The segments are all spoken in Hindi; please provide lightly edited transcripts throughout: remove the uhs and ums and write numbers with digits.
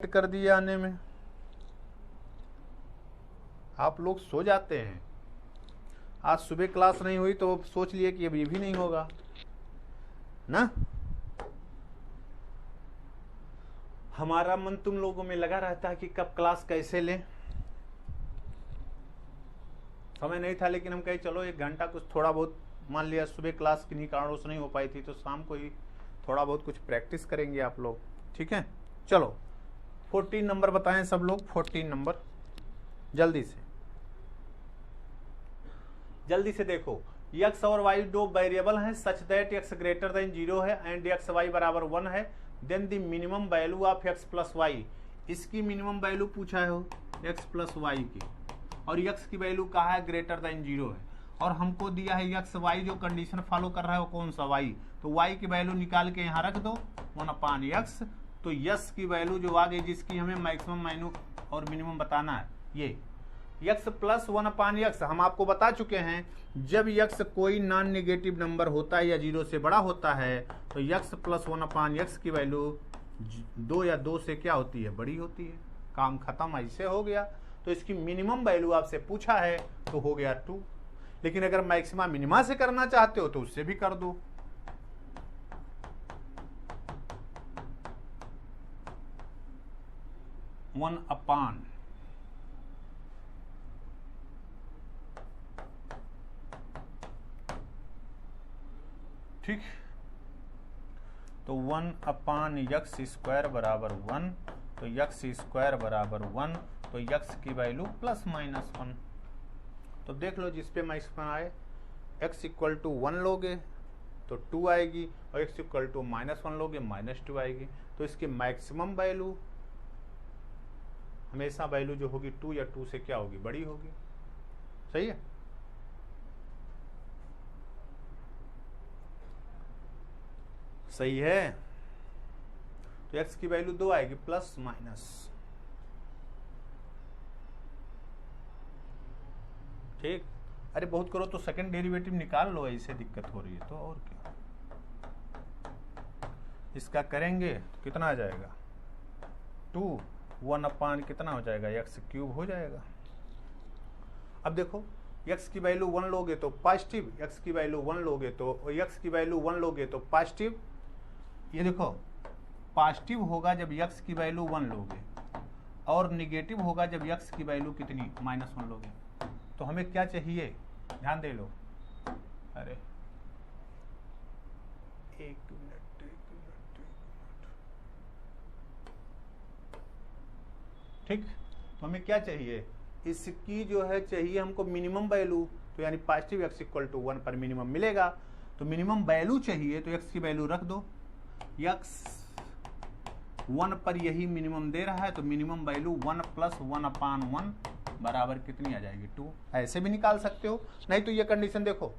कर दिए आने में। आप लोग सो जाते हैं, आज सुबह क्लास नहीं हुई तो सोच लिए कि अब ये भी नहीं होगा ना। हमारा मन तुम लोगों में लगा रहता है कि कब क्लास कैसे लें। समय नहीं था, लेकिन हम कहे चलो 1 घंटा कुछ थोड़ा बहुत, मान लिया सुबह क्लास किन्हीं कारणों से नहीं हो पाई थी तो शाम को ही थोड़ा बहुत कुछ प्रैक्टिस करेंगे आप लोग, ठीक है। चलो 14 नंबर बताएं सब लोग, 14 नंबर जल्दी से देखो। x और y दो वेरिएबल हैं such that x greater than 0 है एंड x y बराबर 1 है, then the minimum value of x plus Y. इसकी मिनिमम वैल्यू पूछा है हो x प्लस वाई की, और x की वैल्यू कहा है ग्रेटर देन 0 है, और हमको दिया है x y जो कंडीशन फॉलो कर रहा है वो कौन सा y, तो y की वैल्यू निकाल के यहाँ रख दो 1/x। तो यस की वैल्यू जो आ गई जिसकी हमें मैक्सिमम माइनू और मिनिमम बताना है, ये x प्लस 1/x। हम आपको बता चुके हैं जब x कोई नॉन नेगेटिव नंबर होता है या 0 से बड़ा होता है तो x प्लस 1/x की वैल्यू 2 या 2 से क्या होती है, बड़ी होती है। काम खत्म, ऐसे हो गया। तो इसकी मिनिमम वैल्यू आपसे पूछा है तो हो गया 2। लेकिन अगर मैक्सिमा मिनिमा से करना चाहते हो तो उससे भी कर दो। वन अपान ठीक, तो 1/x² बराबर 1, तो x² बराबर 1, तो x की वैल्यू प्लस माइनस 1। तो देख लो जिस पे मैक्सिमम आए, x इक्वल टू 1 लोगे तो 2 आएगी, और x इक्वल टू -1 लोगे -2 आएगी। तो इसकी मैक्सिमम वैल्यू हमेशा वैल्यू जो होगी 2 या 2 से क्या होगी, बड़ी होगी। सही है। सही है। तो x की वैल्यू 2 आएगी प्लस माइनस, ठीक। अरे बहुत करो तो सेकंड डेरिवेटिव निकाल लो, ऐसे दिक्कत हो रही है तो और क्या। इसका करेंगे तो कितना आ जाएगा 2, 1 कितना हो जाएगा x³ हो जाएगा। अब देखो x की वैल्यू 1 लोगे तो पॉजिटिव, x की वैल्यू 1 लोगे तो x की वैल्यू 1 लोगे तो पॉजिटिव। ये देखो पॉजिटिव होगा जब x की वैल्यू 1 लोगे, और निगेटिव होगा जब x की वैल्यू कितनी -1 लोगे। तो हमें क्या चाहिए, ध्यान दे लो। अरे एक मिनट, ठीक। तो हमें क्या चाहिए, इसकी जो है चाहिए हमको मिनिमम वैल्यू, तो यानी पॉजिटिव x इक्वल टू 1 पर मिनिमम मिलेगा। तो मिनिमम वैल्यू चाहिए तो x की वैल्यू रख दो, x 1 पर यही मिनिमम दे रहा है, तो मिनिमम वैल्यू 1 प्लस 1/1 बराबर कितनी आ जाएगी 2। ऐसे भी निकाल सकते हो, नहीं तो ये कंडीशन देखो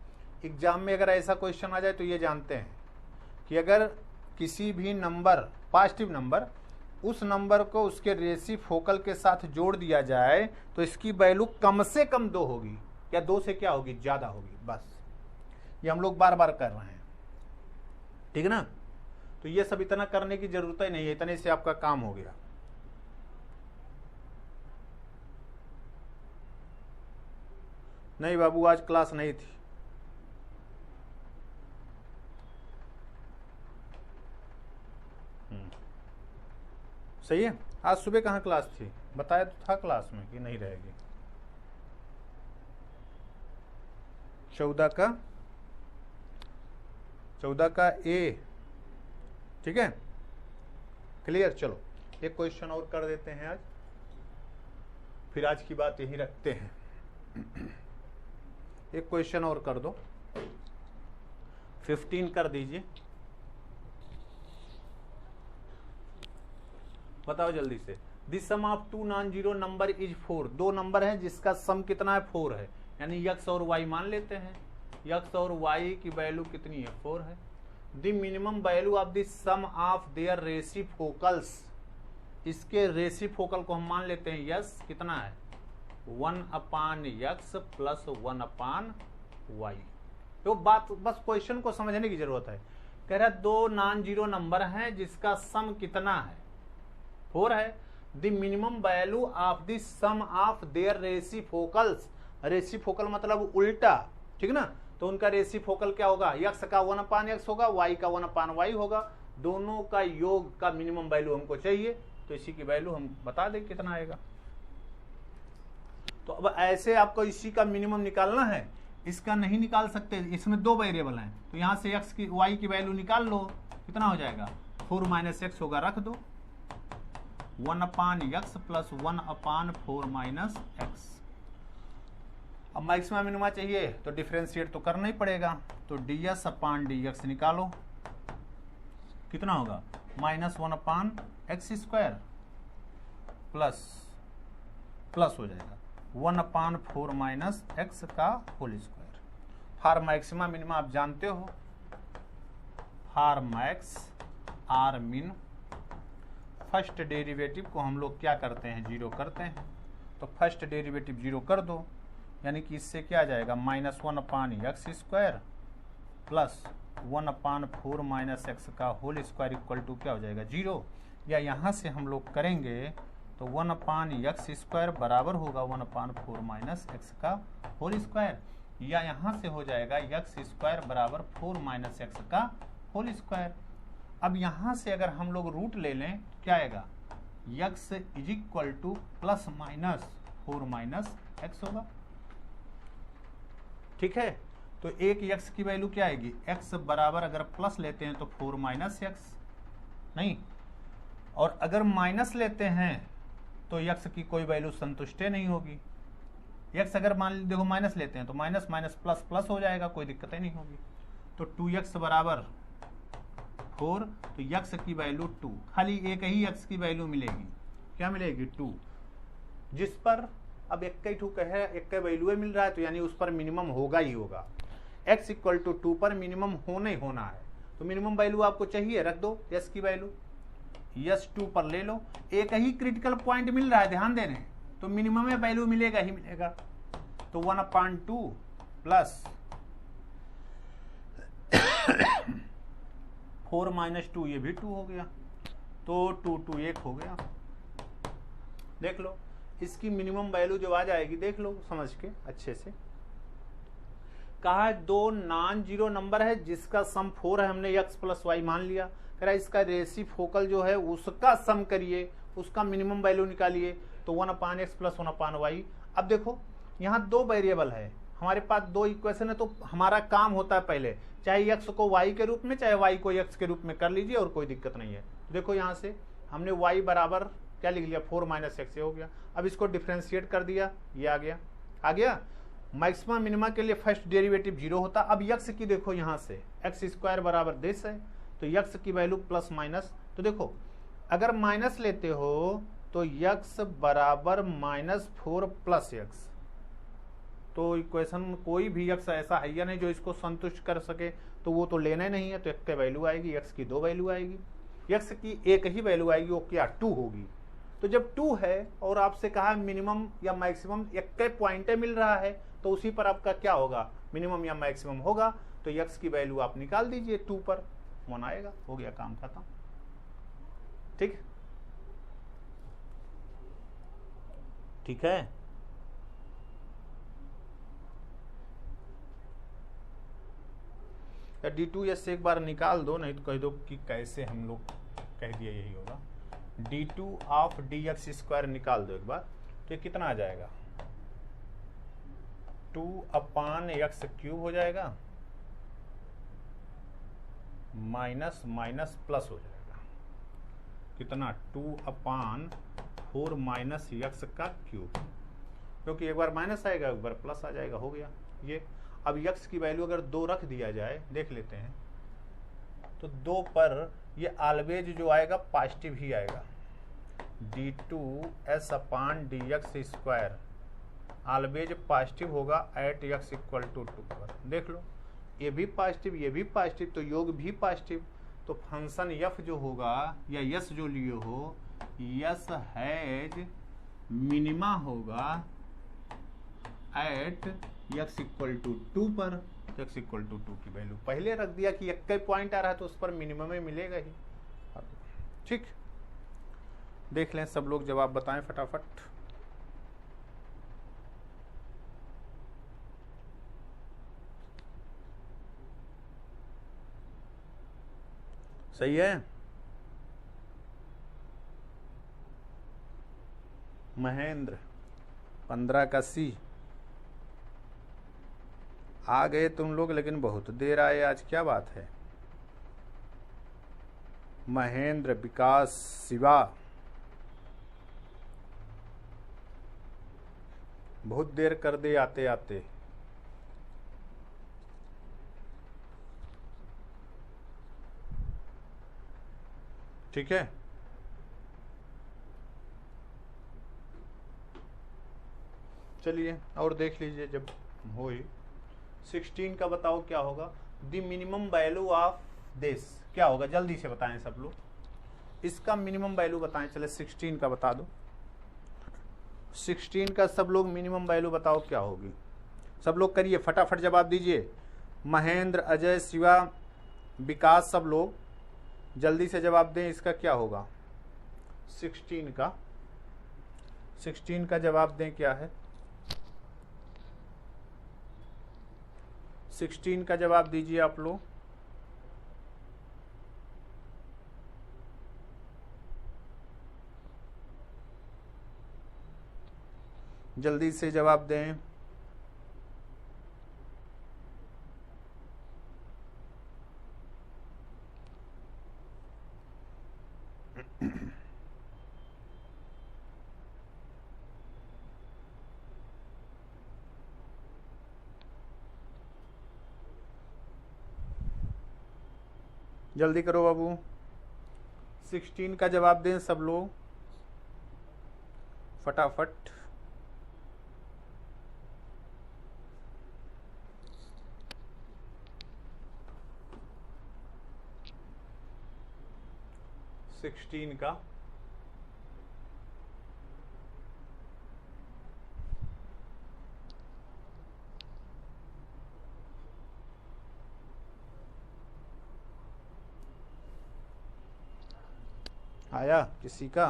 एग्जाम में अगर ऐसा क्वेश्चन आ जाए तो ये जानते हैं कि अगर किसी भी नंबर पॉजिटिव नंबर उस नंबर को उसके रेसिप्रोकल के साथ जोड़ दिया जाए तो इसकी वैल्यू कम से कम 2 होगी, या 2 से क्या होगी, ज्यादा होगी। बस ये हम लोग बार बार कर रहे हैं, ठीक है ना। तो ये सब इतना करने की जरूरत ही नहीं है, इतने से आपका काम हो गया। नहीं बाबू आज क्लास नहीं थी। सही है। आज सुबह कहाँ क्लास थी, बताया तो था क्लास में कि नहीं रहेगी। 14 का ए, ठीक है, क्लियर। चलो एक क्वेश्चन और कर देते हैं आज, फिर आज की बात यही रखते हैं। एक क्वेश्चन और कर दो, 15 कर दीजिए। बताओ जल्दी से। This sum of 2 non zero number is 4। 2 number है जिसका सम कितना है 4 है, यानी x और y मान लेते हैं। x और y की वैल्यू कितनी है 4 है। The minimum value of the sum of their reciprocals, इसके रेसिप्रोकल को हम मान लेते हैं यस, कितना है 1/x प्लस 1/y। तो बात बस क्वेश्चन को समझने की जरूरत है। कह रहा है 2 नॉन जीरो नंबर हैं जिसका सम कितना है 4 है, the minimum value of the sum of their reciprocals. Reciprocal मतलब उल्टा, ठीक ना। तो उनका रेसिप्रोकल क्या होगा, x का 1/x होगा, y का 1/y होगा। दोनों का योग का मिनिमम वैल्यू हमको चाहिए, तो इसी की वैल्यू हम बता दें कितना आएगा। तो अब ऐसे आपको इसी का मिनिमम निकालना है, इसका नहीं निकाल सकते, इसमें दो वेरिएबल हैं, तो यहां से x की y की वैल्यू निकाल लो, कितना हो जाएगा 4 - x होगा, रख दो 1/x प्लस 1/4 - x। अब मैक्सिमम मिनिमा चाहिए तो डिफरेंशिएट तो करना ही पड़ेगा, तो ds/dx निकालो, कितना होगा -1/x² प्लस हो जाएगा 1/4 - x का whole square. For maxima minima आप जानते हो, for max or min, first derivative को हम लोग क्या करते हैं, जीरो करते हैं। तो फर्स्ट डेरिवेटिव जीरो कर दो, यानी कि इससे क्या आ जाएगा -1/x² प्लस 1/4 - x का होल स्क्वायर इक्वल टू क्या हो जाएगा 0। या यहाँ से हम लोग करेंगे तो 1/x² बराबर होगा 1/4 - x का होल स्क्वायर, या यहाँ से हो जाएगा x² बराबर 4 - x का होल स्क्वायर। अब यहाँ से अगर हम लोग रूट ले लें क्या आएगा, x इक्वल टू ±4 - x होगा, ठीक है। तो एक x की वैल्यू क्या आएगी, x बराबर अगर प्लस लेते हैं तो 4 - x नहीं, और अगर माइनस लेते हैं तो x की कोई वैल्यू संतुष्ट नहीं होगी। x अगर मान लीजिए देखो माइनस लेते हैं तो माइनस माइनस प्लस प्लस हो जाएगा, कोई दिक्कत ही नहीं होगी। तो 2x बराबर 4, तो x की वैल्यू 2, खाली एक ही x की वैल्यू मिलेगी, क्या मिलेगी 2, जिस पर अब एक का वैल्यू मिल रहा है, तो यानी उस पर मिनिमम होगा ही होगा। x इक्वल टू 2 पर मिनिमम होना ही होना है, तो मिनिमम वैल्यू आपको चाहिए, रख दो s की वैल्यू, यस 2 पर ले लो। एक ही क्रिटिकल पॉइंट मिल रहा है, ध्यान दे रहे हैं, तो मिनिमम में वैल्यू मिलेगा ही मिलेगा। तो 1/2 प्लस 4 - 2, ये भी 2 हो गया, तो 2 2 1 हो गया। देख लो इसकी मिनिमम वैल्यू जो आ जाएगी, देख लो समझ के अच्छे से। कहा है दो नॉन जीरो नंबर है जिसका सम 4 है, हमने x + y मान लिया। कह रहा है इसका रेसिप्रोकल जो है उसका सम करिए, उसका मिनिमम वैल्यू निकालिए, तो 1/x प्लस 1/y। अब देखो यहाँ दो वेरिएबल है, हमारे पास दो इक्वेशन है, तो हमारा काम होता है पहले चाहे x को y के रूप में चाहे y को x के रूप में कर लीजिए और कोई दिक्कत नहीं है। देखो यहाँ से हमने y बराबर क्या लिख लिया 4 - x हो गया। अब इसको डिफरेंशिएट कर दिया, ये आ गया। मैक्सिमम मिनिमा के लिए फर्स्ट डेरिवेटिव 0 होता। अब x की देखो यहाँ से x² बराबर दिस है, तो x की वैल्यू प्लस माइनस, तो देखो अगर माइनस लेते हो तो x बराबर -4 + x, तो इक्वेशन कोई भी x ऐसा है या नहीं जो इसको संतुष्ट कर सके, तो वो तो लेना ही नहीं है। तो एक वैल्यू आएगी, x की दो वैल्यू आएगी, x की एक ही वैल्यू आएगी, वो क्या 2 होगी। तो जब 2 है और आपसे कहा मिनिमम या मैक्सिमम एक के पॉइंटे मिल रहा है, तो उसी पर आपका क्या होगा, मिनिमम या मैक्सिमम होगा। तो x की वैल्यू आप निकाल दीजिए, 2 पर 1 आएगा, हो गया काम खत्म। ठीक ठीक है। या d2 से एक बार निकाल दो, नहीं तो कह दो कि कैसे हम लोग कह दिया, यही होगा। d2 ऑफ dx² निकाल दो एक बार, तो ये कितना आ जाएगा 2/x³ हो जाएगा, माइनस माइनस प्लस हो जाएगा, कितना 2/4 - x का क्यूब, क्योंकि एक बार माइनस आएगा एक बार प्लस आ जाएगा, हो गया ये। अब x की वैल्यू अगर 2 रख दिया जाए, देख लेते हैं, तो 2 पर ये ऑलवेज जो आएगा पॉजिटिव ही आएगा। d2s/dx² ऑलवेज पॉजिटिव होगा एट x इक्वल टू 2 पर। देख लो ये भी पॉजिटिव ये भी पॉजिटिव, तो योग भी पॉजिटिव। तो फंक्शन f जो होगा या यस जो लिए हो, यस हैज मिनिमा होगा एट x इक्वल टू 2 पर। x इक्वल टू 2 की वैल्यू पहले रख दिया कि एक का पॉइंट आ रहा है तो उस पर मिनिमम में मिलेगा ही। ठीक, देख लें, सब लोग जवाब बताएं फटाफट। सही है। महेंद्र 15 का सी। आ गए तुम लोग, लेकिन बहुत देर आए आज, क्या बात है। महेंद्र, विकास, शिवा, बहुत देर कर दे आते आते। ठीक है, चलिए और देख लीजिए जब हो ही। 16 का बताओ क्या होगा। The minimum value of this क्या होगा, जल्दी से बताएं सब लोग। इसका मिनिमम वैल्यू बताएं, चले 16 का बता दो। 16 का सब लोग मिनिमम वैल्यू बताओ क्या होगी। सब लोग करिए, फटाफट जवाब दीजिए। महेंद्र, अजय, शिवा, विकास, सब लोग जल्दी से जवाब दें, इसका क्या होगा। 16 का जवाब दें, क्या है 16 का जवाब दीजिए आप लोग। जल्दी से जवाब दें। जल्दी करो बाबू, 16 का जवाब दें सब लोग फटाफट। सिक्सटीन का आया किसी का।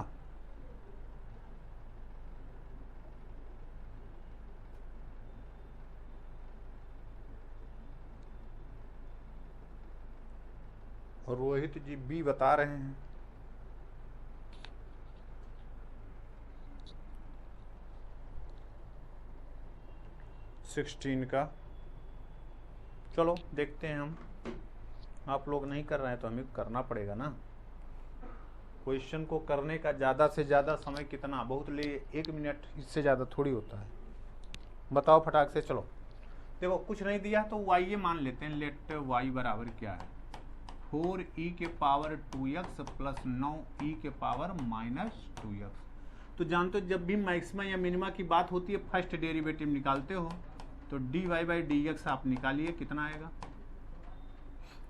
और रोहित जी बी बता रहे हैं। सिक्सटीन का चलो देखते हैं हम। आप लोग नहीं कर रहे हैं तो हमें करना पड़ेगा ना। क्वेश्चन को करने का ज़्यादा से ज़्यादा समय कितना, बहुत ले 1 मिनट, इससे ज़्यादा थोड़ी होता है। बताओ फटाक से। चलो देखो, कुछ नहीं दिया तो y मान लेते हैं। लेट y बराबर क्या है, 4e के पावर 2x प्लस 9e के पावर माइनस 2x। तो जानते हो जब भी मैक्सिमा या मिनिमा की बात होती है फर्स्ट डेरिवेटिव निकालते हो तो dy बाई dx आप निकालिए, कितना आएगा,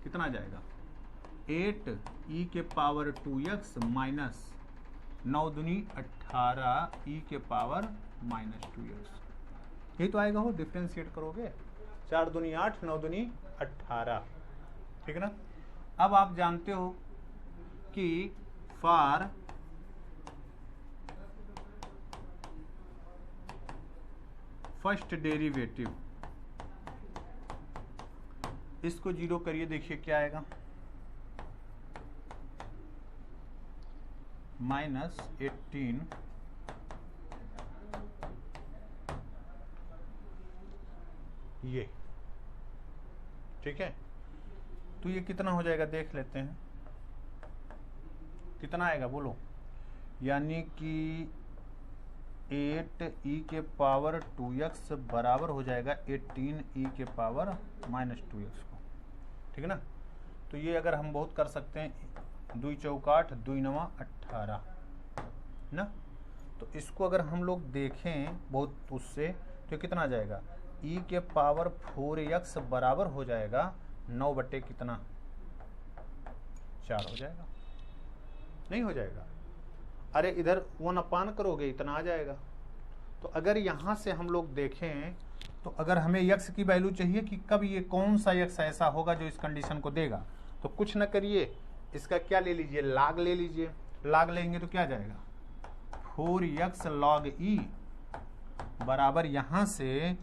कितना आ जाएगा 8e के पावर 2x माइनस 9 दूनी 18e के पावर माइनस 2x। यही तो आएगा, हो डिफ्रेंशिएट करोगे 4 दूनी 8, 9 दूनी 18, ठीक है ना। अब आप जानते हो कि फॉर फर्स्ट डेरिवेटिव, इसको 0 करिए, देखिए क्या आएगा, माइनस 18 ये, ठीक है। तो ये कितना हो जाएगा देख लेते हैं, कितना आएगा बोलो। यानी कि 8e के पावर 2x बराबर हो जाएगा 18e के पावर माइनस 2x को, ठीक है ना। तो ये अगर हम बहुत कर सकते हैं, 2 चौक 8, 2 9 18 ना। तो इसको अगर हम लोग देखें बहुत उससे तो कितना आ जाएगा, e के पावर 4x बराबर हो जाएगा 9 बटे कितना 4 हो जाएगा, नहीं हो जाएगा। अरे इधर 1/, करोगे इतना आ जाएगा। तो अगर यहाँ से हम लोग देखें तो अगर हमें x की वैल्यू चाहिए कि कब ये कौन सा x ऐसा होगा जो इस कंडीशन को देगा, तो कुछ ना करिए, इसका क्या ले लीजिए, लाग ले लीजिए। लाग लेंगे तो क्या जाएगा, 4x log e बराबर यहां से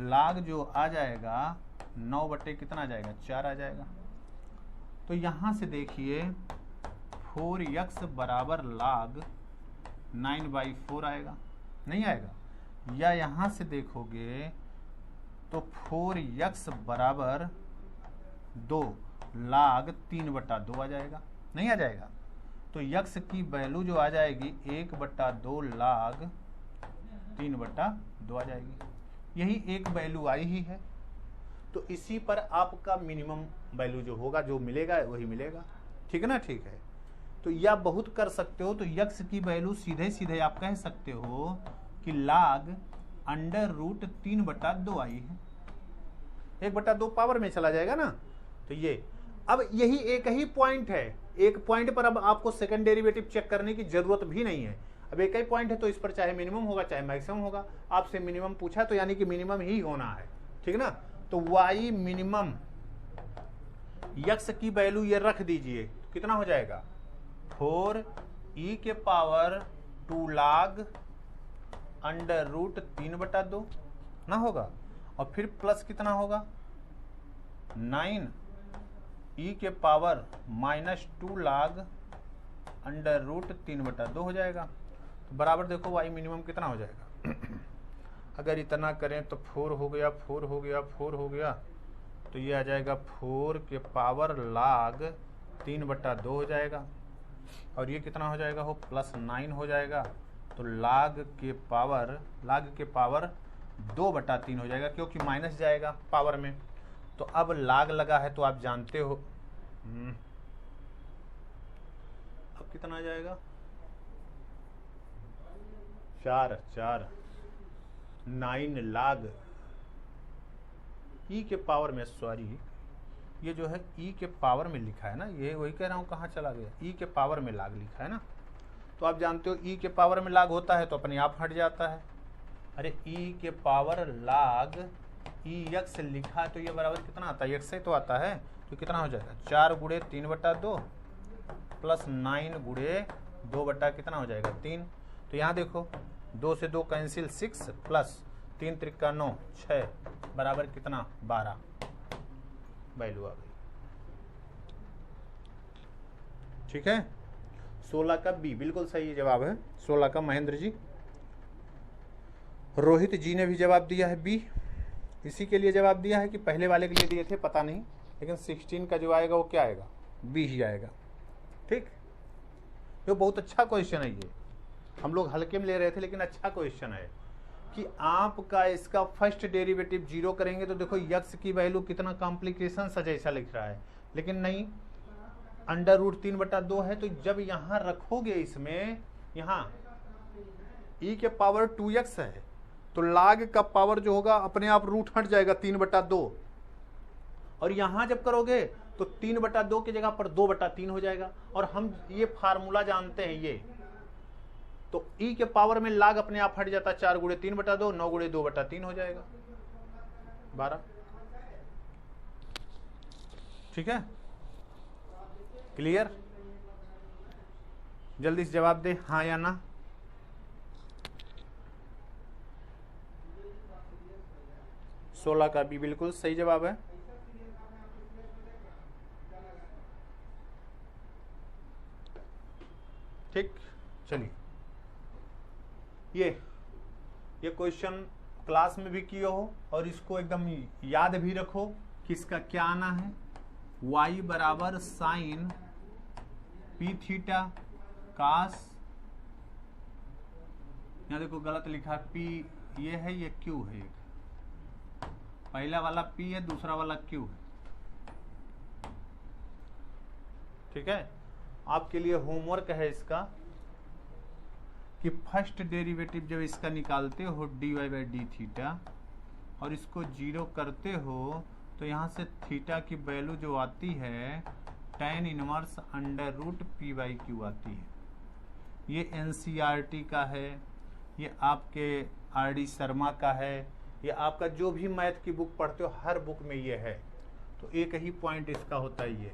log जो आ जाएगा 9 बटे कितना आ जाएगा 4 आ जाएगा। तो यहां से देखिए 4x बराबर log 9/4 आएगा, नहीं आएगा? या यहां से देखोगे तो 4x बराबर 2 log 3/2 आ जाएगा, नहीं आ जाएगा? तो x की वैल्यू जो आ जाएगी 1/2 log 3/2 आ जाएगी। यही एक वैल्यू आई ही है। तो इसी पर आपका मिनिमम वैल्यू जो होगा, जो मिलेगा वही मिलेगा। ठीक है ना? ठीक है। तो यह बहुत कर सकते हो। तो x की वैल्यू सीधे सीधे आप कह सकते हो कि log √3/2 आई है। 1/2 पावर में चला जाएगा ना। तो ये अब यही एक ही पॉइंट है। एक पॉइंट पर अब आपको सेकंड डेरिवेटिव चेक करने की जरूरत भी नहीं है। अब एक ही पॉइंट है तो इस पर चाहे मिनिमम होगा चाहे मैक्सिमम होगा। आपसे मिनिमम पूछा तो यानी कि मिनिमम ही होना है। ठीक ना? तो y मिनिमम x की वैल्यू ये रख दीजिए, कितना हो जाएगा 4e के पावर 2 log √3/2 ना होगा। और फिर प्लस कितना होगा 9e के पावर -2 log √3/2 हो जाएगा। तो बराबर देखो y मिनिमम कितना हो जाएगा। अगर इतना करें तो 4 हो गया, 4 हो गया, 4 हो गया, तो ये आ जाएगा 4 के पावर log 3/2 हो जाएगा। और ये कितना हो जाएगा हो +9 हो जाएगा। तो log के पावर 2/3 हो जाएगा, क्योंकि माइनस जाएगा पावर में। तो अब log लगा है तो आप जानते हो अब कितना आ जाएगा 4 9 log e के पावर में, सॉरी ये जो है e के पावर में लिखा है ना, ये वही कह रहा हूँ कहाँ चला गया, e के पावर में log लिखा है ना। तो आप जानते हो e के पावर में log होता है तो अपने आप हट जाता है। अरे e के पावर log ex लिखा है तो ये बराबर कितना आता है, x से तो आता है। तो कितना हो जाएगा 4 × 3/2 प्लस 9 × 2 कितना हो जाएगा 3। तो यहाँ देखो 2 से 2 कैंसिल 6 प्लस 3 × 9 6 बराबर कितना 12 वैल्यू आ गई। ठीक है। 16 का बी बिल्कुल सही जवाब है। 16 का महेंद्र जी। रोहित जी ने भी जवाब दिया है बी। इसी के लिए जवाब दिया है कि पहले वाले के लिए दिए थे पता नहीं, लेकिन 16 का जो आएगा वो क्या आएगा बी ही आएगा। ठीक, जो बहुत अच्छा क्वेश्चन है। ये हम लोग हल्के में ले रहे थे लेकिन अच्छा क्वेश्चन है कि आपका इसका फर्स्ट डेरिवेटिव 0 करेंगे तो देखो x की वैल्यू कितना कॉम्प्लिकेशन सा जैसा लिख रहा है, लेकिन नहीं √3/2 है। तो जब यहां रखोगे इसमें, यहां e के पावर 2x है तो log का पावर जो होगा अपने आप रूट हट जाएगा 3/2। और यहां जब करोगे तो 3/2 की जगह पर 2/3 हो जाएगा। और हम ये फार्मूला जानते हैं ये, तो e के पावर में log अपने आप हट जाता है 4 × 3/2 9 × 2/3 हो जाएगा 12। ठीक है, क्लियर? जल्दी से जवाब दे हाँ या ना। सोलह का भी बिल्कुल सही जवाब है। ठीक, चलिए ये क्वेश्चन क्लास में भी किए हो और इसको एकदम याद भी रखो कि इसका क्या आना है। y बराबर साइन p थीटा कास, यहाँ देखो गलत लिखा p ये है, ये q है। एक पहला वाला p है, दूसरा वाला q है। ठीक है, आपके लिए होमवर्क है इसका कि फर्स्ट डेरिवेटिव जब इसका निकालते हो dy/d थीटा और इसको 0 करते हो तो यहाँ से थीटा की वैल्यू जो आती है tan इनवर्स √p/q आती है। ये NCERT का है, ये आपके RD शर्मा का है, ये आपका जो भी मैथ की बुक पढ़ते हो हर बुक में ये है। तो एक ही पॉइंट इसका होता है ये।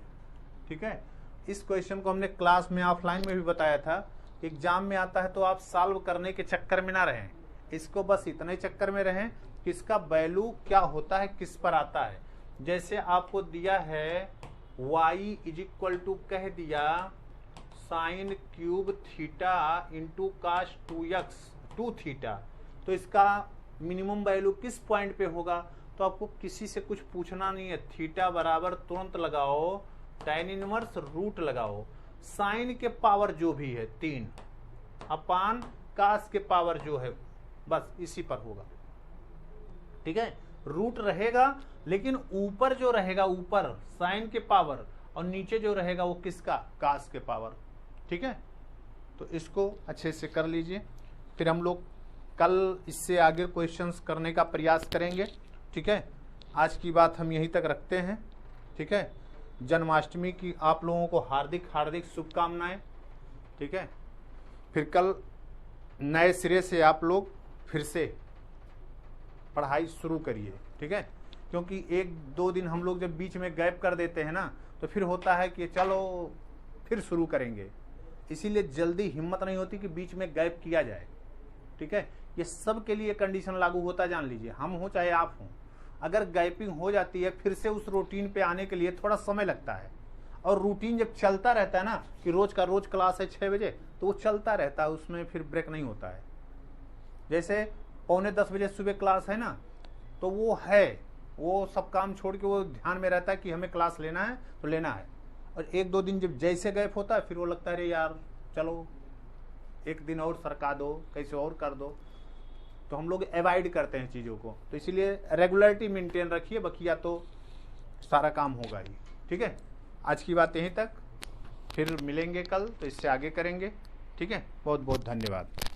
ठीक है, इस क्वेश्चन को हमने क्लास में ऑफलाइन में भी बताया था। एग्जाम में आता है तो आप सॉल्व करने के चक्कर में ना रहें, इसको बस इतने चक्कर में रहें कि इसका वैल्यू क्या होता है, किस पर आता है। जैसे आपको दिया है y इज इक्वल टू कह दिया sine cube theta into cos 2 theta, तो इसका मिनिमम वैल्यू किस पॉइंट पे होगा। तो आपको किसी से कुछ पूछना नहीं है, थीटा बराबर तुरंत लगाओ tan इनवर्स रूट लगाओ, साइन के पावर जो भी है 3 अपान कास के पावर जो है बस इसी पर होगा। ठीक है, रूट रहेगा लेकिन ऊपर जो रहेगा ऊपर साइन के पावर और नीचे जो रहेगा वो किसका, कास के पावर। ठीक है, तो इसको अच्छे से कर लीजिए, फिर हम लोग कल इससे आगे क्वेश्चंस करने का प्रयास करेंगे। ठीक है, आज की बात हम यहीं तक रखते हैं। ठीक है, जन्माष्टमी की आप लोगों को हार्दिक हार्दिक शुभकामनाएं। ठीक है, फिर कल नए सिरे से आप लोग फिर से पढ़ाई शुरू करिए। ठीक है, क्योंकि 1-2 दिन हम लोग जब बीच में गैप कर देते हैं ना तो फिर होता है कि चलो फिर शुरू करेंगे, इसीलिए जल्दी हिम्मत नहीं होती कि बीच में गैप किया जाए। ठीक है, ये सब के लिए कंडीशन लागू होता है, जान लीजिए, हम हो चाहे आप हों। अगर गैपिंग हो जाती है फिर से उस रूटीन पे आने के लिए थोड़ा समय लगता है, और रूटीन जब चलता रहता है ना कि रोज का रोज क्लास है 6 बजे, तो वो चलता रहता है, उसमें फिर ब्रेक नहीं होता है। जैसे 9:45 बजे सुबह क्लास है ना, तो वो है, वो सब काम छोड़ के वो ध्यान में रहता है कि हमें क्लास लेना है तो लेना है। और 1-2 दिन जब जैसे गैप होता है फिर वो लगता है अरे यार चलो 1 दिन और सरका दो, कैसे और कर दो, तो हम लोग अवॉइड करते हैं चीज़ों को। तो इसीलिए रेगुलरिटी मेंटेन रखिए, बकिया तो सारा काम होगा ही। ठीक है, आज की बात यहीं तक, फिर मिलेंगे कल तो इससे आगे करेंगे। ठीक है, बहुत बहुत धन्यवाद।